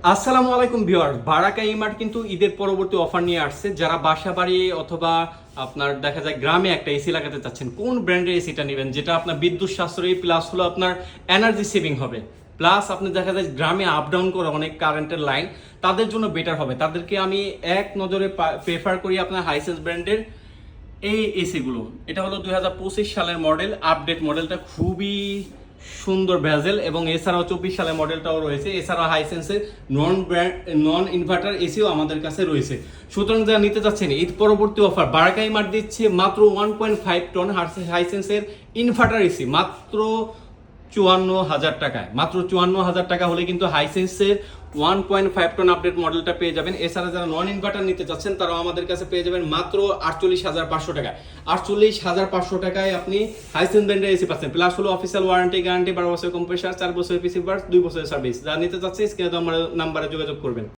আসসালামু আলাইকুম ভিউয়ার্স, বারাকা ইমার্ট কিন্তু ঈদের পরবর্তী অফার নিয়ে আসছে। যারা বাসা বাড়ি অথবা আপনার দেখা যায় গ্রামে একটা এসি লাগাতে চাচ্ছেন, কোন ব্র্যান্ডের এসিটা নেবেন যেটা আপনার বিদ্যুৎ সাশ্রয়ী প্লাস হলো আপনার এনার্জি সেভিং হবে, প্লাস আপনি দেখা যায় গ্রামে আপ ডাউন করে অনেক কারেন্টের লাইন, তাদের জন্য বেটার হবে। তাদেরকে আমি এক নজরে প্রেফার করি আপনার হাইসেন্স ব্র্যান্ডের এই এসিগুলো। এটা হলো 2025 সালের মডেল, আপডেট মডেলটা খুবই সুন্দর ভেজেল, এবং এছাড়াও 24 সালের মডেলটাও রয়েছে। এছাড়াও হাইসেন্সের নন ইনভার্টার এসিও আমাদের কাছে রয়েছে। সুতরাং যারা নিতে চাচ্ছেন, ঈদ পরবর্তী অফার বারাকা ইমার্ট দিচ্ছে মাত্র 1.5 টন হাইসেন্সের ইনভার্টার এসি মাত্র 54,000 টাকায়। মাত্র 54,000 টাকা হলে কিন্তু হাইসেন্সের 1.5 টন আপডেট মডেলটা পেয়ে যাবেন। এছাড়া যারা নন ইনভার্টার নিতে চাচ্ছেন তারাও আমাদের কাছে পেয়ে যাবেন মাত্র 48,500 টাকায়। 48,500 টাকায় আপনি হাইসেন্স ব্র্যান্ডের এসি পাচ্ছেন, প্লাস হলো অফিসিয়াল ওয়ারেন্টি গ্যারান্টি, 12 বছর কম্প্রেসার, 4 বছর পিসি বার্স, 2 বছরের সার্ভিস। যারা নিতে চাচ্ছে স্ক্রিনে নাম্বারে যোগাযোগ করবেন।